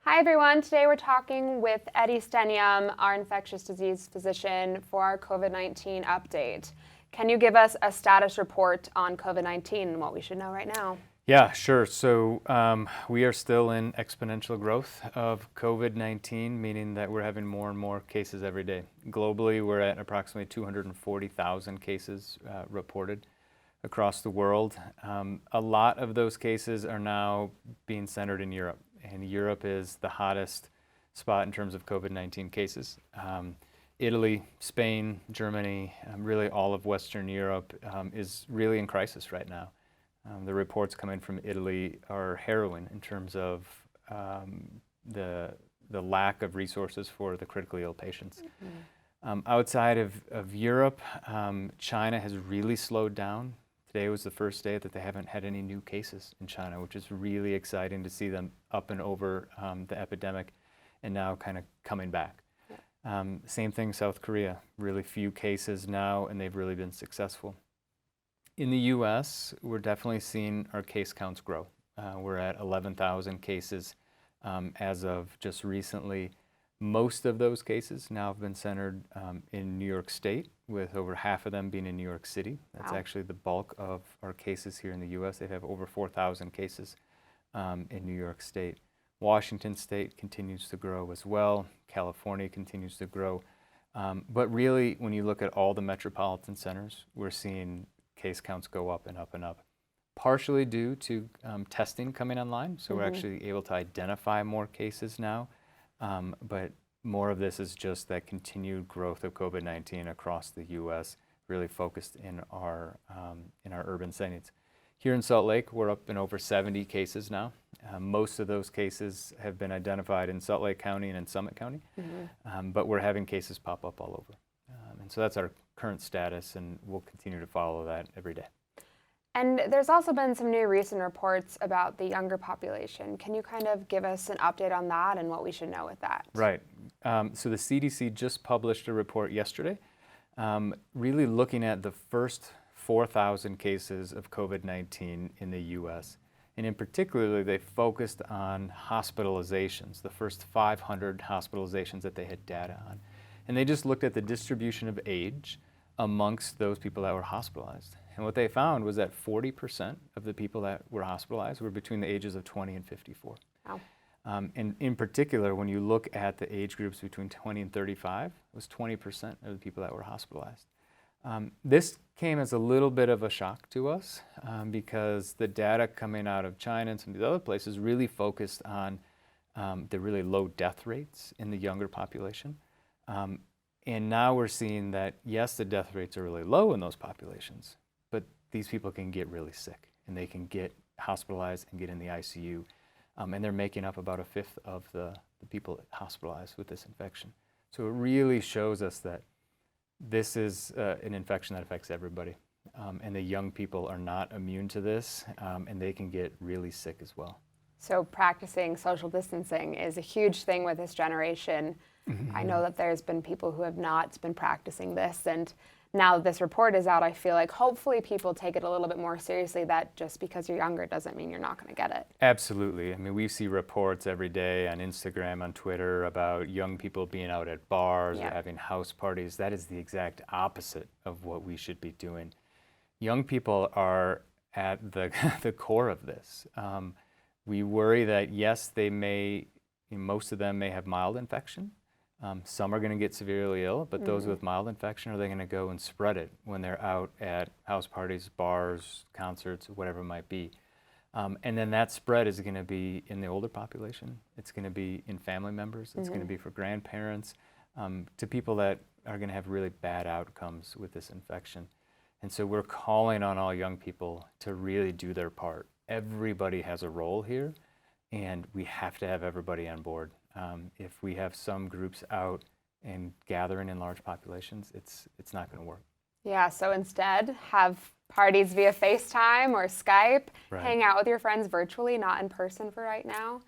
Hi everyone, today we're talking with Eddie Stenehjem, our infectious disease physician, for our COVID-19 update. Can you give us a status report on COVID-19 and what we should know right now? Yeah, sure. So we are still in exponential growth of COVID-19, meaning that we're having more and more cases every day. Globally, we're at approximately 240,000 cases reported across the world. A lot of those cases are now being centered in Europe, and Europe is the hottest spot in terms of COVID-19 cases. Italy, Spain, Germany, really all of Western Europe is really in crisis right now. The reports coming from Italy are harrowing in terms of the lack of resources for the critically ill patients. Outside of Europe, China has really slowed down. Today was the first day that they haven't had any new cases in China, which is really exciting to see them up and over the epidemic and now kind of coming back. Same thing, South Korea, really few cases now, and they've really been successful. In the U.S., we're definitely seeing our case counts grow. We're at 11,000 cases as of just recently. Most of those cases now have been centered in New York State, with over half of them being in New York City. That's actually the bulk of our cases here in the U.S. They have over 4,000 cases in New York State. Washington State continues to grow as well. California continues to grow. But really, when you look at all the metropolitan centers, we're seeing case counts go up and up and up, partially due to testing coming online. So we're actually able to identify more cases now. But more of this is just that continued growth of COVID-19 across the U.S., really focused in our urban settings. Here in Salt Lake, we're up in over 70 cases now. Most of those cases have been identified in Salt Lake County and in Summit County, but we're having cases pop up all over. And so that's our current status, and we'll continue to follow that every day. And there's also been some new recent reports about the younger population. Can you kind of give us an update on that and what we should know with that? Right. So the CDC just published a report yesterday, really looking at the first 4,000 cases of COVID-19 in the U.S. And in particular, they focused on hospitalizations, the first 500 hospitalizations that they had data on. And they just looked at the distribution of age amongst those people that were hospitalized. And what they found was that 40% of the people that were hospitalized were between the ages of 20 and 54. Wow. And in particular, when you look at the age groups between 20 and 35, it was 20% of the people that were hospitalized. This came as a little bit of a shock to us because the data coming out of China and some of these other places really focused on the really low death rates in the younger population. And now we're seeing that, yes, the death rates are really low in those populations, but these people can get really sick and they can get hospitalized and get in the ICU. And they're making up about a fifth of the people hospitalized with this infection. So it really shows us that this is an infection that affects everybody. And the young people are not immune to this, and they can get really sick as well. So practicing social distancing is a huge thing with this generation. I know that there's been people who have not been practicing this, and now that this report is out, I feel like hopefully people take it a little bit more seriously, that just because you're younger doesn't mean you're not going to get it. Absolutely. I mean, we see reports every day on Instagram, on Twitter, about young people being out at bars or having house parties. That is the exact opposite of what we should be doing. Young people are at the core of this. We worry that, yes, most of them may have mild infection. Some are going to get severely ill, but those with mild infection, are they going to go and spread it when they're out at house parties, bars, concerts, whatever it might be? And then that spread is going to be in the older population. It's going to be in family members. It's going to be for grandparents, to people that are going to have really bad outcomes with this infection. And so we're calling on all young people to really do their part. Everybody has a role here, and we have to have everybody on board. If we have some groups out and gathering in large populations, it's not going to work. Yeah, so instead, have parties via FaceTime or Skype, hang out with your friends virtually, not in person for right now.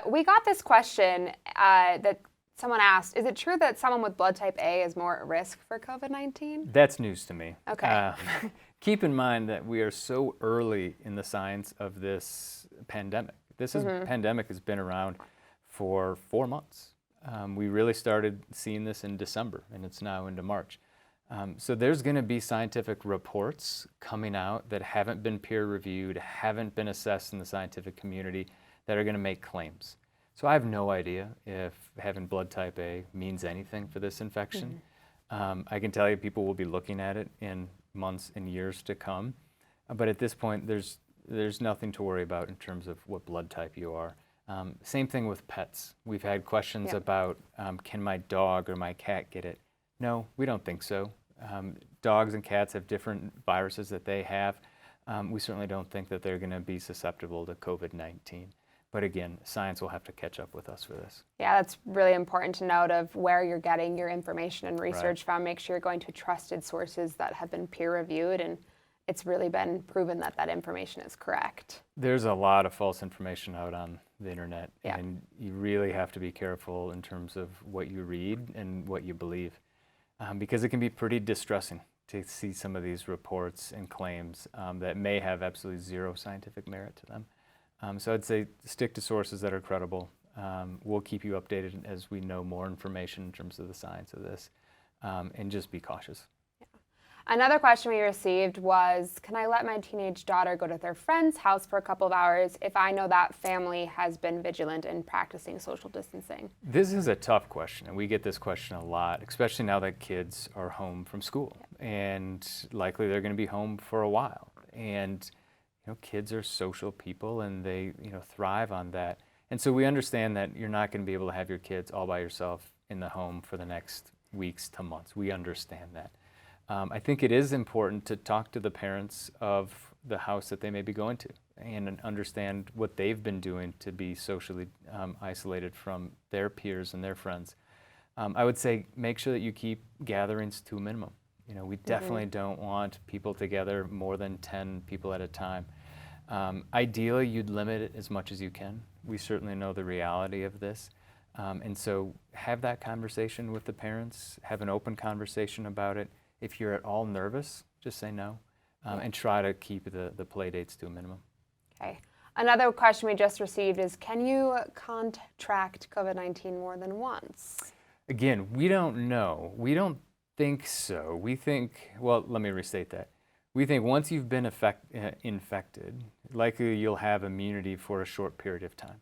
We got this question that someone asked, is it true that someone with blood type A is more at risk for COVID-19? That's news to me. Okay. Keep in mind that we are so early in the science of this pandemic. This pandemic has been around for 4 months. We really started seeing this in December, and it's now into March. So there's going to be scientific reports coming out that haven't been peer reviewed, haven't been assessed in the scientific community, that are going to make claims. So I have no idea if having blood type A means anything for this infection. I can tell you people will be looking at it in months and years to come. But at this point, there's nothing to worry about in terms of what blood type you are. Same thing with pets. We've had questions about, can my dog or my cat get it? No, we don't think so. Dogs and cats have different viruses that they have. We certainly don't think that they're going to be susceptible to COVID-19. But again, science will have to catch up with us for this. Yeah, that's really important to note of where you're getting your information and research from. Make sure you're going to trusted sources that have been peer reviewed, and it's really been proven that that information is correct. There's a lot of false information out on the internet, and you really have to be careful in terms of what you read and what you believe, because it can be pretty distressing to see some of these reports and claims that may have absolutely zero scientific merit to them. So I'd say stick to sources that are credible. We'll keep you updated as we know more information in terms of the science of this, and just be cautious. Another question we received was, can I let my teenage daughter go to their friend's house for a couple of hours if I know that family has been vigilant in practicing social distancing? This is a tough question, and we get this question a lot, especially now that kids are home from school, and likely they're going to be home for a while. And kids are social people, and they thrive on that. And so we understand that you're not going to be able to have your kids all by yourself in the home for the next weeks to months. We understand that. I think it is important to talk to the parents of the house that they may be going to and understand what they've been doing to be socially isolated from their peers and their friends. I would say make sure that you keep gatherings to a minimum. We definitely don't want people together more than 10 people at a time. Ideally, you'd limit it as much as you can. We certainly know the reality of this. And so have that conversation with the parents, have an open conversation about it. If you're at all nervous, just say no, and try to keep the play dates to a minimum. Okay. Another question we just received is, can you contract COVID-19 more than once? Again, we don't know. We don't think so. We think, well, let me restate that. We think once you've been infected, likely you'll have immunity for a short period of time.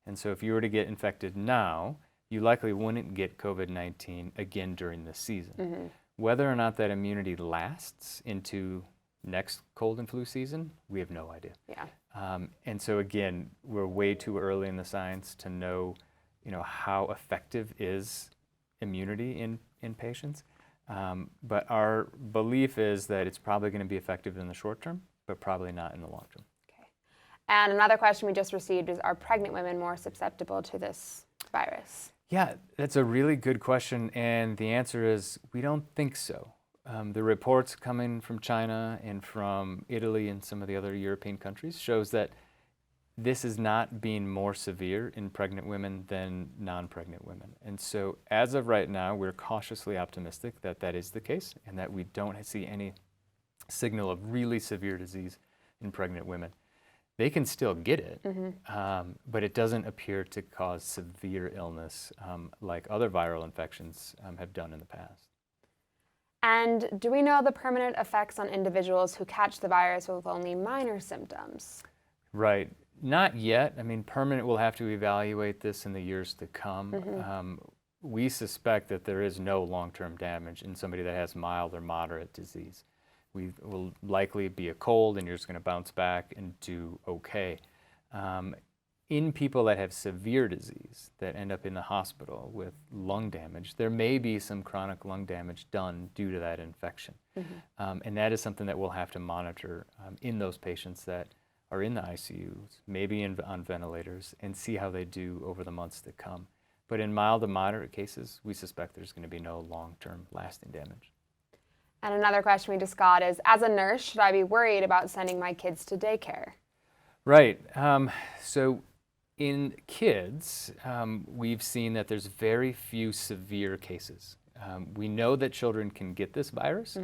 And so if you were to get infected now, you likely wouldn't get COVID-19 again during the season. Whether or not that immunity lasts into next cold and flu season, we have no idea. And so again, we're way too early in the science to know, how effective is immunity in patients. But our belief is that it's probably going to be effective in the short term, but probably not in the long term. Okay. And another question we just received is, are pregnant women more susceptible to this virus? Yeah, that's a really good question, and the answer is we don't think so. The reports coming from China and from Italy and some of the other European countries shows that this is not being more severe in pregnant women than non-pregnant women. And so as of right now, we're cautiously optimistic that that is the case and that we don't see any signal of really severe disease in pregnant women. They can still get it, but it doesn't appear to cause severe illness like other viral infections have done in the past. And do we know the permanent effects on individuals who catch the virus with only minor symptoms? Right. Not yet. I mean, permanent, we'll have to evaluate this in the years to come. We suspect that there is no long-term damage in somebody that has mild or moderate disease. We will likely be a cold and you're just going to bounce back and do okay. In people that have severe disease that end up in the hospital with lung damage, there may be some chronic lung damage done due to that infection. And that is something that we'll have to monitor in those patients that are in the ICUs, maybe on ventilators, and see how they do over the months to come. But in mild to moderate cases, we suspect there's going to be no long-term lasting damage. And another question we just got is, as a nurse, should I be worried about sending my kids to daycare? Right. So in kids, we've seen that there's very few severe cases. We know that children can get this virus,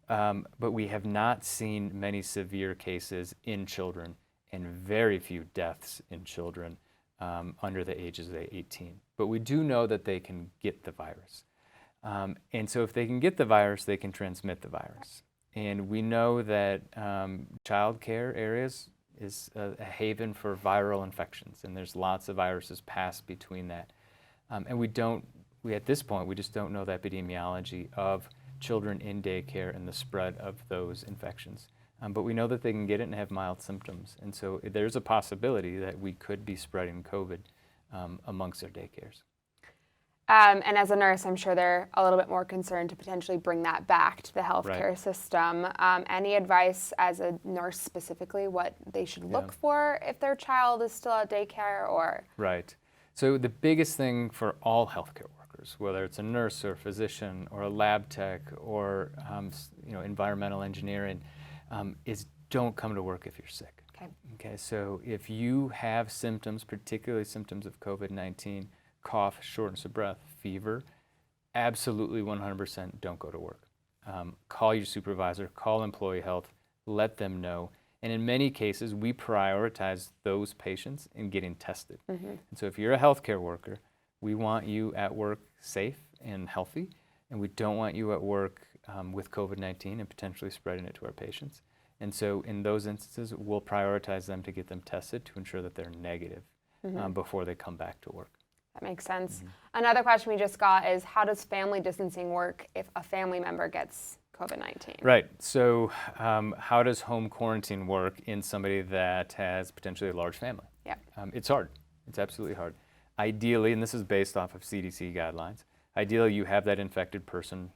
but we have not seen many severe cases in children and very few deaths in children. under the ages of 18. But we do know that they can get the virus. And so if they can get the virus, they can transmit the virus. And we know that child care areas is a haven for viral infections, and there's lots of viruses pass between that. And at this point, we just don't know the epidemiology of children in daycare and the spread of those infections. But we know that they can get it and have mild symptoms. And so there's a possibility that we could be spreading COVID amongst our daycares. And as a nurse, I'm sure they're a little bit more concerned to potentially bring that back to the healthcare system. Any advice as a nurse specifically, what they should look for if their child is still at daycare or? Right. So the biggest thing for all healthcare workers, whether it's a nurse or a physician or a lab tech or environmental engineering, is don't come to work if you're sick. Okay. So if you have symptoms, particularly symptoms of COVID-19, cough, shortness of breath, fever, absolutely 100% don't go to work. Call your supervisor, call employee health, let them know. And in many cases, we prioritize those patients in getting tested. And so if you're a healthcare worker, we want you at work safe and healthy, and we don't want you at work with COVID-19 and potentially spreading it to our patients. And so in those instances, we'll prioritize them to get them tested to ensure that they're negative before they come back to work. That makes sense. Another question we just got is, how does family distancing work if a family member gets COVID-19? Right. So how does home quarantine work in somebody that has potentially a large family? Yeah. It's hard. It's absolutely hard. Ideally, and this is based off of CDC guidelines, ideally you have that infected person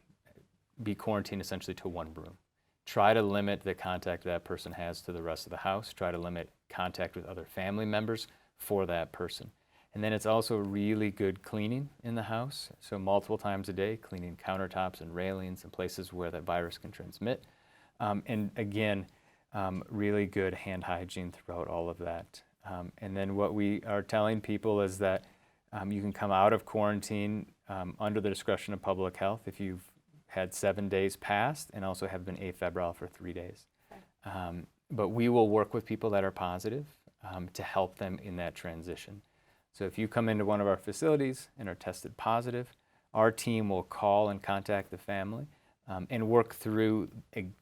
be quarantined essentially to one room. Try to limit the contact that person has to the rest of the house. Try to limit contact with other family members for that person. And then it's also really good cleaning in the house. So multiple times a day, cleaning countertops and railings and places where that virus can transmit. And again, really good hand hygiene throughout all of that. And then what we are telling people is that you can come out of quarantine under the discretion of public health if you've had 7 days past and also have been afebrile for 3 days. But we will work with people that are positive to help them in that transition. So if you come into one of our facilities and are tested positive, our team will call and contact the family and work through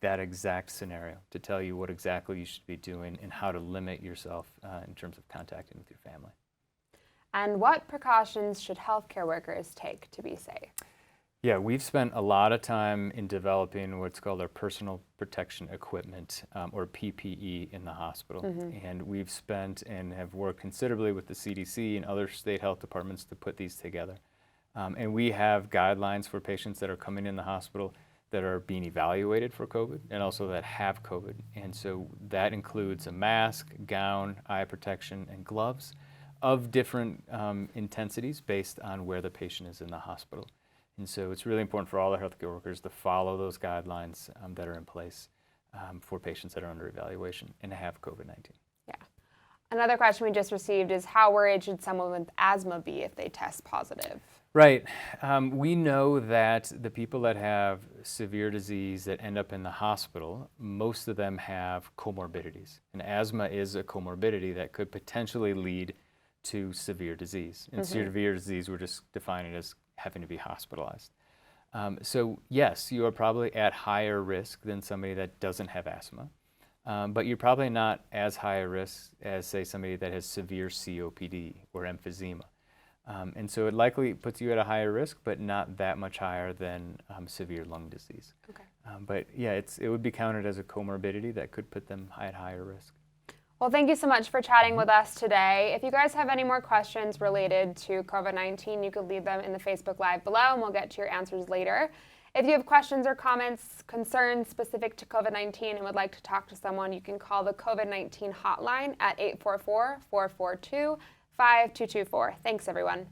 that exact scenario to tell you what exactly you should be doing and how to limit yourself in terms of contacting with your family. And what precautions should healthcare workers take to be safe? Yeah, we've spent a lot of time in developing what's called our personal protection equipment, or PPE, in the hospital. And we've spent and have worked considerably with the CDC and other state health departments to put these together. And we have guidelines for patients that are coming in the hospital that are being evaluated for COVID and also that have COVID. And so that includes a mask, gown, eye protection, and gloves of different intensities based on where the patient is in the hospital. And so it's really important for all our healthcare workers to follow those guidelines that are in place for patients that are under evaluation and have COVID-19. Yeah. Another question we just received is, how worried should someone with asthma be if they test positive? Right. We know that the people that have severe disease that end up in the hospital, most of them have comorbidities. And asthma is a comorbidity that could potentially lead to severe disease. And severe disease, we're just defining it as having to be hospitalized. So yes, you are probably at higher risk than somebody that doesn't have asthma, but you're probably not as high a risk as, say, somebody that has severe COPD or emphysema. And so it likely puts you at a higher risk, but not that much higher than severe lung disease. Okay. But yeah, it would be counted as a comorbidity that could put them at higher risk. Well, thank you so much for chatting with us today. If you guys have any more questions related to COVID-19, you could leave them in the Facebook Live below, and we'll get to your answers later. If you have questions or comments, concerns specific to COVID-19 and would like to talk to someone, you can call the COVID-19 hotline at 844-442-5224. Thanks, everyone.